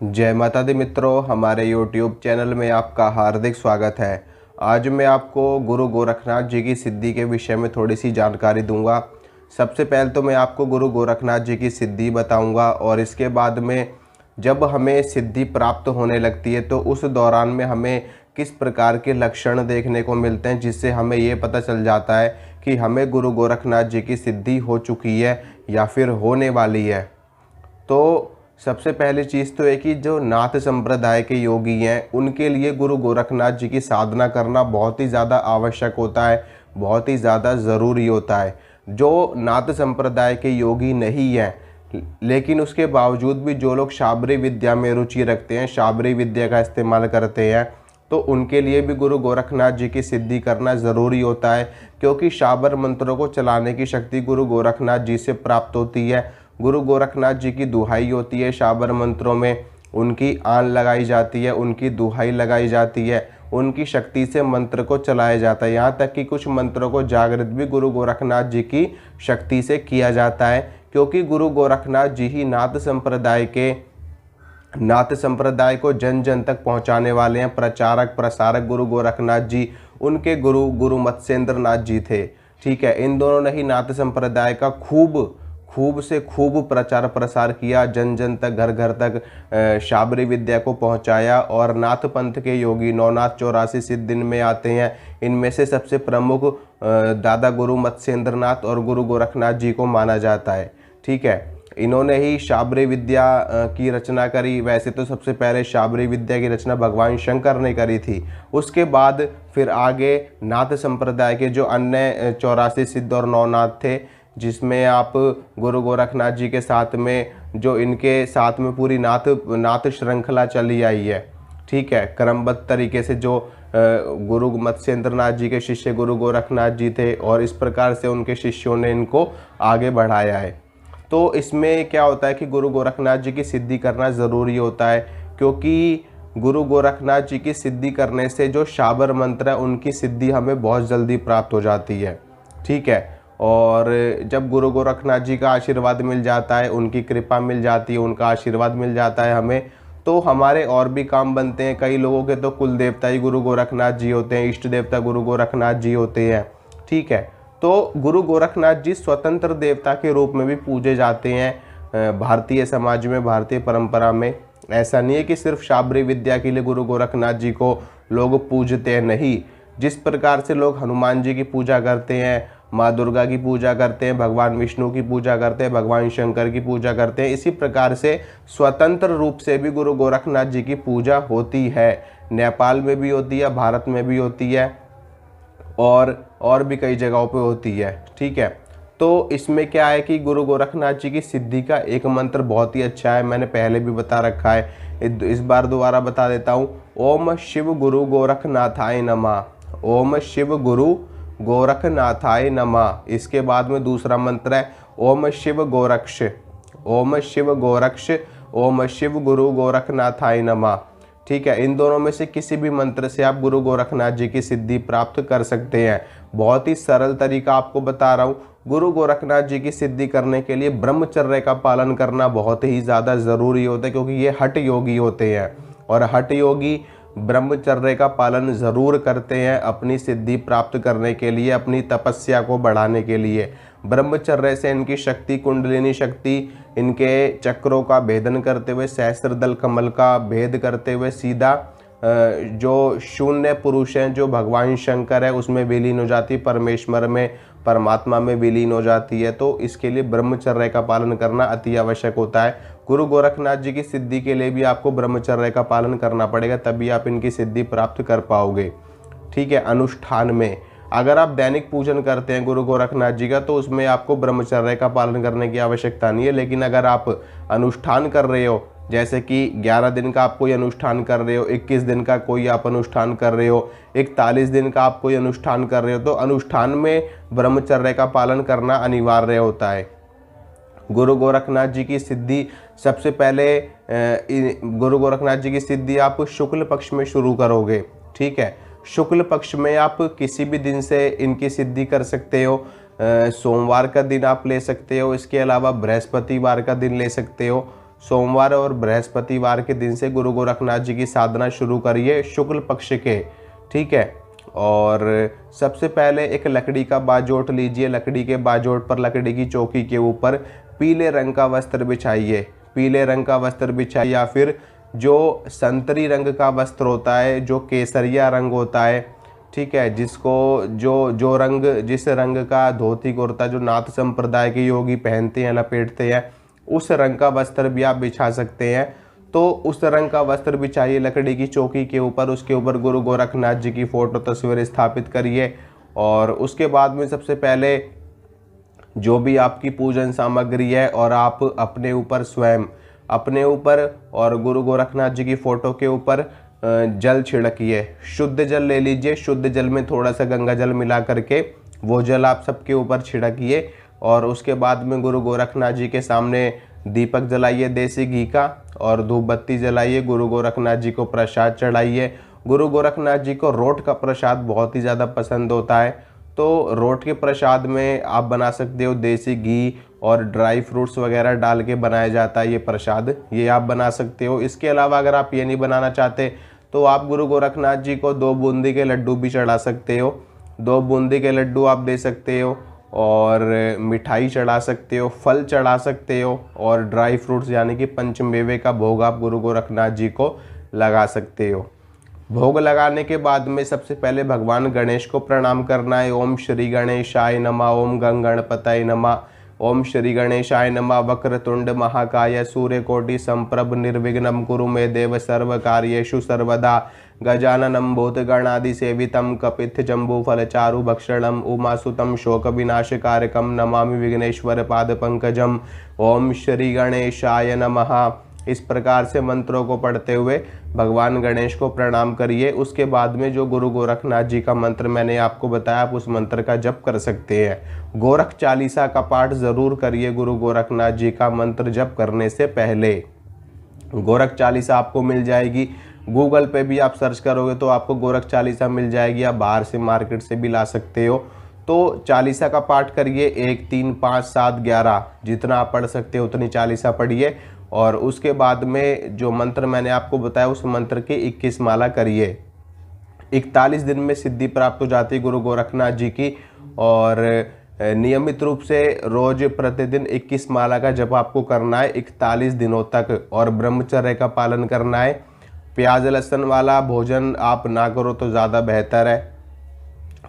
जय माता दी मित्रों, हमारे YouTube चैनल में आपका हार्दिक स्वागत है। आज मैं आपको गुरु गोरखनाथ जी की सिद्धि के विषय में थोड़ी सी जानकारी दूंगा। सबसे पहले तो मैं आपको गुरु गोरखनाथ जी की सिद्धि बताऊंगा और इसके बाद में जब हमें सिद्धि प्राप्त होने लगती है तो उस दौरान में हमें किस प्रकार के लक्षण देखने को मिलते हैं, जिससे हमें ये पता चल जाता है कि हमें गुरु गोरखनाथ जी की सिद्धि हो चुकी है या फिर होने वाली है। तो सबसे पहली चीज़ तो है कि जो नाथ संप्रदाय के योगी हैं उनके लिए गुरु गोरखनाथ जी की साधना करना बहुत ही ज़्यादा आवश्यक होता है, बहुत ही ज़्यादा ज़रूरी होता है। जो नाथ संप्रदाय के योगी नहीं हैं लेकिन उसके बावजूद भी जो लोग शाबरी विद्या में रुचि रखते हैं, शाबरी विद्या का इस्तेमाल करते हैं, तो उनके लिए भी गुरु गोरखनाथ जी की सिद्धि करना ज़रूरी होता है, क्योंकि शाबर मंत्रों को चलाने की शक्ति गुरु गोरखनाथ जी से प्राप्त होती है। गुरु गोरखनाथ जी की दुहाई होती है, शाबर मंत्रों में उनकी आन लगाई जाती है, उनकी दुहाई लगाई जाती है, उनकी शक्ति से मंत्र को चलाया जाता है। यहाँ तक कि कुछ मंत्रों को जागृत भी गुरु गोरखनाथ जी की शक्ति से किया जाता है, क्योंकि गुरु गोरखनाथ जी ही नाथ संप्रदाय को जन जन तक पहुँचाने वाले हैं। प्रचारक प्रसारक गुरु गोरखनाथ जी, उनके गुरु मत्स्येंद्र नाथ जी थे। ठीक है, इन दोनों ने ही नाथ संप्रदाय का खूब से खूब प्रचार प्रसार किया, जन जन तक, घर घर तक शाबरी विद्या को पहुंचाया। और नाथ पंथ के योगी नौनाथ 84 सिद्ध इनमें आते हैं। इनमें से सबसे प्रमुख दादा गुरु मत्स्येंद्र नाथ और गुरु गोरखनाथ जी को माना जाता है। ठीक है, इन्होंने ही शाबरी विद्या की रचना करी। वैसे तो सबसे पहले शाबरी विद्या की रचना भगवान शंकर ने करी थी, उसके बाद फिर आगे नाथ संप्रदाय के जो अन्य 84 सिद्ध और नौनाथ थे, जिसमें आप गुरु गोरखनाथ जी के साथ में जो इनके साथ में पूरी नाथ श्रृंखला चली आई है। ठीक है, क्रमबद्ध तरीके से जो गुरु मत्स्येंद्र नाथ जी के शिष्य गुरु गोरखनाथ जी थे और इस प्रकार से उनके शिष्यों ने इनको आगे बढ़ाया है। तो इसमें क्या होता है कि गुरु गोरखनाथ जी की सिद्धि करना ज़रूरी होता है, क्योंकि गुरु गोरखनाथ जी की सिद्धि करने से जो शाबर मंत्र है उनकी सिद्धि हमें बहुत जल्दी प्राप्त हो जाती है। ठीक है, और जब गुरु गोरखनाथ जी का आशीर्वाद मिल जाता है, उनकी कृपा मिल जाती है, उनका आशीर्वाद मिल जाता है हमें, तो हमारे और भी काम बनते हैं। कई लोगों के तो कुल देवता ही गुरु गोरखनाथ जी होते हैं, इष्ट देवता गुरु गोरखनाथ जी होते हैं। ठीक है, तो गुरु गोरखनाथ जी स्वतंत्र देवता के रूप में भी पूजे जाते हैं भारतीय समाज में, भारतीय परंपरा में। ऐसा नहीं है कि सिर्फ शाबरी विद्या के लिए गुरु गोरखनाथ जी को लोग पूजते हैं, नहीं। जिस प्रकार से लोग हनुमान जी की पूजा करते हैं, माँ दुर्गा की पूजा करते हैं, भगवान विष्णु की पूजा करते हैं, भगवान शंकर की पूजा करते हैं, इसी प्रकार से स्वतंत्र रूप से भी गुरु गोरखनाथ जी की पूजा होती है। नेपाल में भी होती है, भारत में भी होती है और भी कई जगहों पे होती है। ठीक है, तो इसमें क्या है कि गुरु गोरखनाथ जी की सिद्धि का एक मंत्र बहुत ही अच्छा है, मैंने पहले भी बता रखा है, इस बार दोबारा बता देता हूँ। ओम शिव गुरु गोरखनाथाय नमः, ओम शिव गुरु गोरखनाथाय नमः। इसके बाद में दूसरा मंत्र है ओम शिव गोरक्ष, ओम शिव गोरक्ष, ओम शिव गुरु गोरखनाथाय नमः। ठीक है, इन दोनों में से किसी भी मंत्र से आप गुरु गोरखनाथ जी की सिद्धि प्राप्त कर सकते हैं। बहुत ही सरल तरीका आपको बता रहा हूँ। गुरु गोरखनाथ जी की सिद्धि करने के लिए ब्रह्मचर्य का पालन करना बहुत ही ज़्यादा ज़रूरी होता है, क्योंकि ये हठ योगी होते हैं और हठ योगी ब्रह्मचर्य का पालन ज़रूर करते हैं अपनी सिद्धि प्राप्त करने के लिए, अपनी तपस्या को बढ़ाने के लिए। ब्रह्मचर्य से इनकी शक्ति, कुंडलिनी शक्ति, इनके चक्रों का भेदन करते हुए, सहस्त्रदल कमल का भेद करते हुए सीधा जो शून्य पुरुष हैं, जो भगवान शंकर है, उसमें विलीन हो जाती है, परमेश्वर में, परमात्मा में विलीन हो जाती है। तो इसके लिए ब्रह्मचर्य का पालन करना अति आवश्यक होता है। गुरु गोरखनाथ जी की सिद्धि के लिए भी आपको ब्रह्मचर्य का पालन करना पड़ेगा, तभी आप इनकी सिद्धि प्राप्त कर पाओगे। ठीक है, अनुष्ठान में अगर आप दैनिक पूजन करते हैं गुरु गोरखनाथ जी का, तो उसमें आपको ब्रह्मचर्य का पालन करने की आवश्यकता नहीं है। लेकिन अगर आप अनुष्ठान कर रहे हो, जैसे कि 11 दिन का आप कोई अनुष्ठान कर रहे हो, 21 दिन का कोई आप अनुष्ठान कर रहे हो, 41 दिन का आप कोई अनुष्ठान कर रहे हो, तो अनुष्ठान में ब्रह्मचर्य का पालन करना अनिवार्य होता है। गुरु गोरखनाथ जी की सिद्धि सबसे पहले गुरु गोरखनाथ जी की सिद्धि आप शुक्ल पक्ष में शुरू करोगे। ठीक है, शुक्ल पक्ष में आप किसी भी दिन से इनकी सिद्धि कर सकते हो। सोमवार का दिन आप ले सकते हो, इसके अलावा बृहस्पतिवार का दिन ले सकते हो। सोमवार और बृहस्पतिवार के दिन से गुरु गोरखनाथ जी की साधना शुरू करिए शुक्ल पक्ष के, ठीक है। और सबसे पहले एक लकड़ी का बाजोट लीजिए, लकड़ी के बाजोट पर लकड़ी की चौकी के ऊपर पीले रंग का वस्त्र बिछाइए, पीले रंग का वस्त्र बिछाइए, या फिर जो संतरी रंग का वस्त्र होता है, जो केसरिया रंग होता है, ठीक है, जिसको जो रंग, जिस रंग का धोती कुर्ता जो नाथ संप्रदाय के योगी पहनते हैं, लपेटते हैं, उस रंग का वस्त्र भी आप बिछा सकते हैं। तो उस रंग का वस्त्र बिछाइए लकड़ी की चौकी के ऊपर, उसके ऊपर गुरु गोरखनाथ जी की फ़ोटो तस्वीर स्थापित करिए। और उसके बाद में सबसे पहले जो भी आपकी पूजन सामग्री है, और आप अपने ऊपर स्वयं, अपने ऊपर और गुरु गोरखनाथ जी की फ़ोटो के ऊपर जल छिड़किए। शुद्ध जल ले लीजिए, शुद्ध जल में थोड़ा सा गंगा जल मिला करके वो जल आप सबके ऊपर छिड़किए। और उसके बाद में गुरु गोरखनाथ जी के सामने दीपक जलाइए देसी घी का, और धूप बत्ती जलाइए, गुरु गोरखनाथ जी को प्रसाद चढ़ाइए। गुरु गोरखनाथ जी को रोट का प्रसाद बहुत ही ज़्यादा पसंद होता है, तो रोट के प्रसाद में आप बना सकते हो देसी घी और ड्राई फ्रूट्स वगैरह डाल के बनाया जाता है ये प्रसाद, ये आप बना सकते हो। इसके अलावा अगर आप ये नहीं बनाना चाहते तो आप गुरु गोरखनाथ जी को 2 बूंदी के लड्डू भी चढ़ा सकते हो, 2 बूंदी के लड्डू आप दे सकते हो, और मिठाई चढ़ा सकते हो, फल चढ़ा सकते हो, और ड्राई फ्रूट्स यानी कि पंचमेवे का भोग आप गुरु गोरखनाथ जी को लगा सकते हो। भोग लगाने के बाद में सबसे पहले भगवान गणेश को प्रणाम करना है। ओम श्री गणेशाय नमः, ओम गं गणपतये नमः, ओम श्री गणेशाय नमः। वक्रतुंड महाकाय सूर्यकोटि संप्रभ निर्विघ्नं कुरु मे देव सर्व कार्येषु सर्वदा। गजाननं भूतगणादि सेवितं कपित्थ जम्बू फलचारु भक्षणं उमासुतं शोक विनाशकारकं नमामि विघ्नेश्वर पाद पंकजम। ओम श्री गणेशाय नमः। इस प्रकार से मंत्रों को पढ़ते हुए भगवान गणेश को प्रणाम करिए। उसके बाद में जो गुरु गोरखनाथ जी का मंत्र मैंने आपको बताया, आप उस मंत्र का जप कर सकते हैं। गोरख चालीसा का पाठ ज़रूर करिए गुरु गोरखनाथ जी का मंत्र जप करने से पहले। गोरख चालीसा आपको मिल जाएगी, गूगल पे भी आप सर्च करोगे तो आपको गोरख चालीसा मिल जाएगी, आप बाहर से मार्केट से भी ला सकते हो। तो चालीसा का पाठ करिए, 1, 3, 5, 7, 11 जितना आप पढ़ सकते हो उतनी चालीसा पढ़िए। और उसके बाद में जो मंत्र मैंने आपको बताया उस मंत्र की 21 माला करिए। 41 दिन में सिद्धि प्राप्त हो जाती है गुरु गोरखनाथ जी की। और नियमित रूप से रोज प्रतिदिन 21 माला का जप आपको करना है 41 दिनों तक, और ब्रह्मचर्य का पालन करना है। प्याज लहसुन वाला भोजन आप ना करो तो ज़्यादा बेहतर है।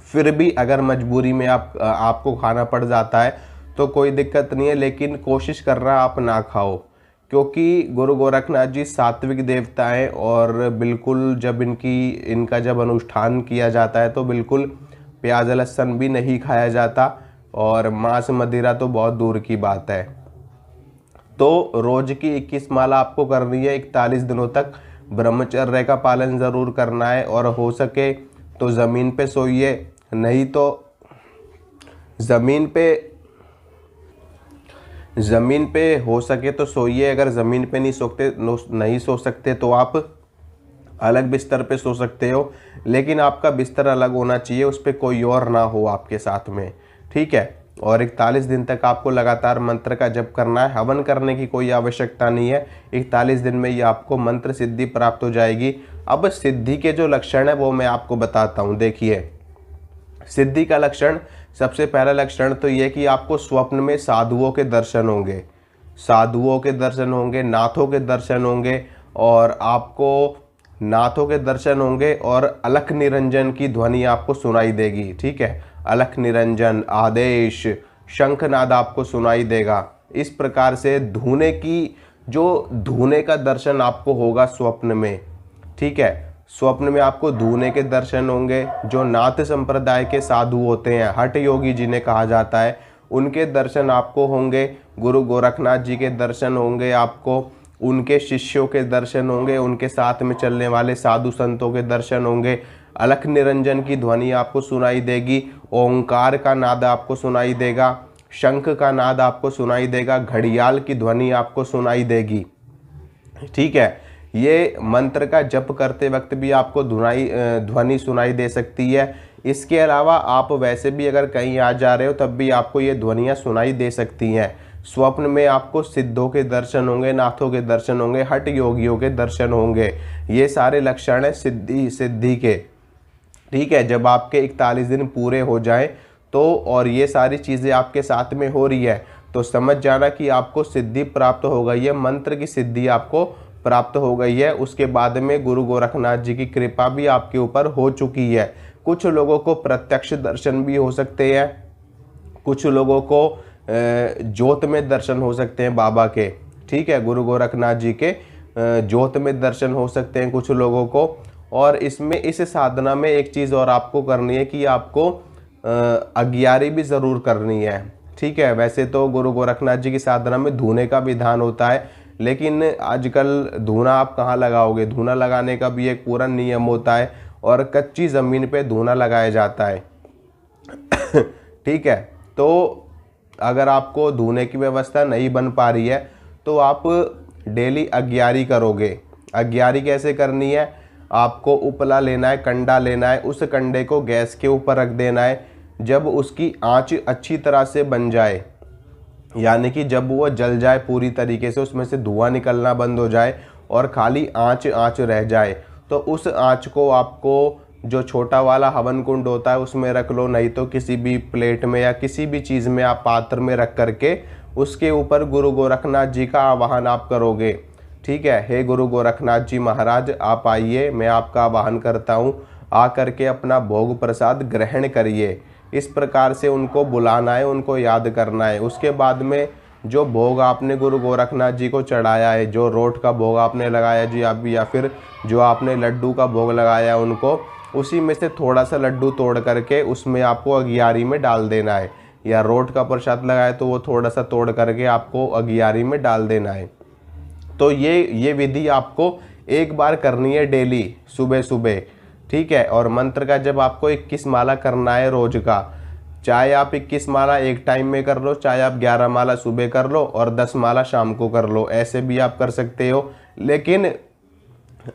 फिर भी अगर मजबूरी में आपको खाना पड़ जाता है तो कोई दिक्कत नहीं है, लेकिन कोशिश करना आप ना खाओ, क्योंकि गुरु गोरखनाथ जी सात्विक देवता हैं। और बिल्कुल जब इनका जब अनुष्ठान किया जाता है तो बिल्कुल प्याज लहसुन भी नहीं खाया जाता, और मांस मदिरा तो बहुत दूर की बात है। तो रोज की 21 माला आपको करनी है 41 दिनों तक। ब्रह्मचर्य का पालन ज़रूर करना है, और हो सके तो ज़मीन पे सोइए, नहीं तो ज़मीन पे हो सके तो सोइए। अगर ज़मीन पे नहीं सो सकते तो आप अलग बिस्तर पे सो सकते हो, लेकिन आपका बिस्तर अलग होना चाहिए, उस पर कोई और ना हो आपके साथ में, ठीक है। और 41 दिन तक आपको लगातार मंत्र का जप करना है। हवन करने की कोई आवश्यकता नहीं है, 41 दिन में ये आपको मंत्र सिद्धि प्राप्त हो जाएगी। अब सिद्धि के जो लक्षण है वो मैं आपको बताता हूँ। देखिए, सिद्धि का लक्षण, सबसे पहला लक्षण तो ये कि आपको स्वप्न में साधुओं के दर्शन होंगे, साधुओं के दर्शन होंगे, नाथों के दर्शन होंगे, और आपको नाथों के दर्शन होंगे, और अलख निरंजन की ध्वनि आपको सुनाई देगी, ठीक है। अलख निरंजन, आदेश, शंखनाद आपको सुनाई देगा। इस प्रकार से धूने का दर्शन आपको होगा स्वप्न में, ठीक है। स्वप्न में आपको धूने के दर्शन होंगे। जो नाथ संप्रदाय के साधु होते हैं, हठ योगी जिन्हें कहा जाता है, उनके दर्शन आपको होंगे। गुरु गोरखनाथ जी के दर्शन होंगे आपको, उनके शिष्यों के दर्शन होंगे, उनके साथ में चलने वाले साधु संतों के दर्शन होंगे। अलख निरंजन की ध्वनि आपको सुनाई देगी, ओंकार का नाद आपको सुनाई देगा, शंख का नाद आपको सुनाई देगा, घड़ियाल की ध्वनि आपको सुनाई देगी, ठीक है। ये मंत्र का जप करते वक्त भी आपको ध्वनि सुनाई दे सकती है। इसके अलावा आप वैसे भी अगर कहीं आ जा रहे हो तब भी आपको ये ध्वनियाँ सुनाई दे सकती हैं। स्वप्न में आपको सिद्धों के दर्शन होंगे, नाथों के दर्शन होंगे, हठ योगियों के दर्शन होंगे। ये सारे लक्षण हैं सिद्धि के। ठीक है, जब आपके 41 दिन पूरे हो जाएं तो और ये सारी चीज़ें आपके साथ में हो रही है तो समझ जाना कि आपको सिद्धि प्राप्त हो गई है, मंत्र की सिद्धि आपको प्राप्त हो गई है। उसके बाद में गुरु गोरखनाथ जी की कृपा भी आपके ऊपर हो चुकी है। कुछ लोगों को प्रत्यक्ष दर्शन भी हो सकते हैं, कुछ लोगों को ज्योत में दर्शन हो सकते हैं बाबा के। ठीक है, गुरु गोरखनाथ जी के ज्योत में दर्शन हो सकते हैं कुछ लोगों को। और इसमें इस साधना में एक चीज़ और आपको करनी है कि आपको अग्यारी भी ज़रूर करनी है। ठीक है, वैसे तो गुरु गोरखनाथ जी की साधना में धूने का विधान होता है, लेकिन आजकल धूना आप कहाँ लगाओगे, धूना लगाने का भी एक पूरा नियम होता है और कच्ची ज़मीन पे धूना लगाया जाता है। ठीक है, तो अगर आपको धूने की व्यवस्था नहीं बन पा रही है तो आप डेली अग्यारी करोगे। अग्यारी कैसे करनी है, आपको उपला लेना है, कंडा लेना है, उस कंडे को गैस के ऊपर रख देना है। जब उसकी आंच अच्छी तरह से बन जाए, यानी कि जब वो जल जाए पूरी तरीके से, उसमें से धुआं निकलना बंद हो जाए और खाली आंच रह जाए, तो उस आंच को आपको जो छोटा वाला हवन कुंड होता है उसमें रख लो, नहीं तो किसी भी प्लेट में या किसी भी चीज़ में आप पात्र में रख करके उसके ऊपर गुरु गोरखनाथ जी का आवाहन आप करोगे। ठीक है, हे गुरु गोरखनाथ जी महाराज आप आइए, मैं आपका आवाहन करता हूँ, आ करके अपना भोग प्रसाद ग्रहण करिए। इस प्रकार से उनको बुलाना है, उनको याद करना है। उसके बाद में जो भोग आपने गुरु गोरखनाथ जी को चढ़ाया है, जो रोट का भोग आपने लगाया जी आप, या फिर जो आपने लड्डू का भोग लगाया उनको, उसी में से थोड़ा सा लड्डू तोड़ करके उसमें आपको अगियारी में डाल देना है। या रोट का प्रसाद लगाया तो वो थोड़ा सा तोड़ करके आपको अगियारी में डाल देना है। तो ये विधि आपको एक बार करनी है डेली सुबह सुबह। ठीक है, और मंत्र का जब आपको 21 माला करना है रोज का, चाहे आप 21 माला एक टाइम में कर लो, चाहे आप 11 माला सुबह कर लो और 10 माला शाम को कर लो, ऐसे भी आप कर सकते हो। लेकिन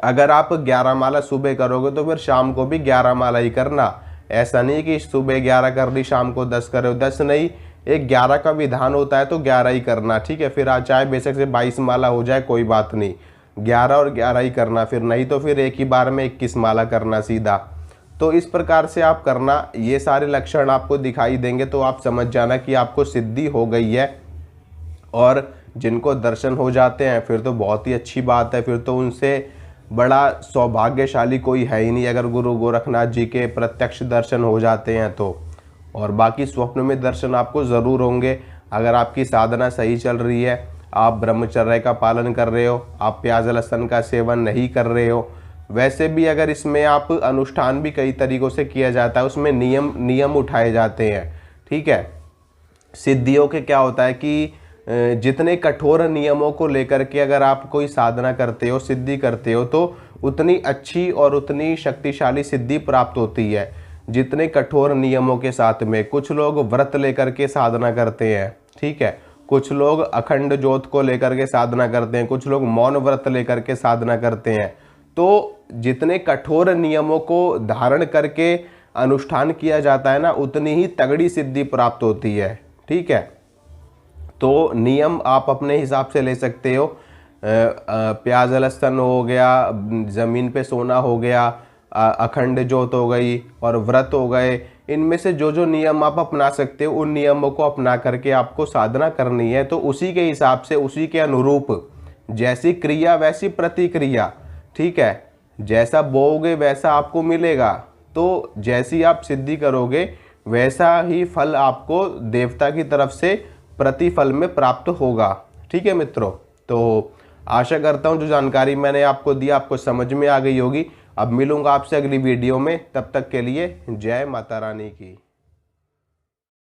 अगर आप 11 माला सुबह करोगे तो फिर शाम को भी 11 माला ही करना। ऐसा नहीं कि सुबह 11 कर ली शाम को 10 करो, 10 नहीं, एक 11 का विधान होता है तो 11 ही करना। ठीक है, फिर चाहे बेशक से 22 माला हो जाए कोई बात नहीं, 11 और 11 ही करना, फिर नहीं तो फिर एक ही बार में 21 माला करना सीधा। तो इस प्रकार से आप करना, ये सारे लक्षण आपको दिखाई देंगे तो आप समझ जाना कि आपको सिद्धि हो गई है। और जिनको दर्शन हो जाते हैं फिर तो बहुत ही अच्छी बात है, फिर तो उनसे बड़ा सौभाग्यशाली कोई है ही नहीं अगर गुरु गोरखनाथ जी के प्रत्यक्ष दर्शन हो जाते हैं तो। और बाकी स्वप्न में दर्शन आपको ज़रूर होंगे अगर आपकी साधना सही चल रही है, आप ब्रह्मचर्य का पालन कर रहे हो, आप प्याज लहसुन का सेवन नहीं कर रहे हो। वैसे भी अगर इसमें आप अनुष्ठान भी कई तरीक़ों से किया जाता है, उसमें नियम उठाए जाते हैं। ठीक है, सिद्धियों के क्या होता है कि जितने कठोर नियमों को लेकर के अगर आप कोई साधना करते हो, सिद्धि करते हो, तो उतनी अच्छी और उतनी शक्तिशाली सिद्धि प्राप्त होती है जितने कठोर नियमों के साथ में। कुछ लोग व्रत लेकर के साधना करते हैं, ठीक है, कुछ लोग अखंड ज्योत को लेकर के साधना करते हैं, कुछ लोग मौन व्रत लेकर के साधना करते हैं। तो जितने कठोर नियमों को धारण करके अनुष्ठान किया जाता है ना, उतनी ही तगड़ी सिद्धि प्राप्त होती है। ठीक है, तो नियम आप अपने हिसाब से ले सकते हो। प्याज लहसुन हो गया, ज़मीन पे सोना हो गया, अखंड ज्योत हो गई और व्रत हो गए, इनमें से जो जो नियम आप अपना सकते हो उन नियमों को अपना करके आपको साधना करनी है। तो उसी के हिसाब से, उसी के अनुरूप, जैसी क्रिया वैसी प्रतिक्रिया। ठीक है, जैसा बोओगे वैसा आपको मिलेगा। तो जैसी आप सिद्धि करोगे वैसा ही फल आपको देवता की तरफ से प्रतिफल में प्राप्त होगा। ठीक है मित्रों, तो आशा करता हूँ जो जानकारी मैंने आपको दी आपको समझ में आ गई होगी। अब मिलूंगा आपसे अगली वीडियो में, तब तक के लिए जय माता रानी की।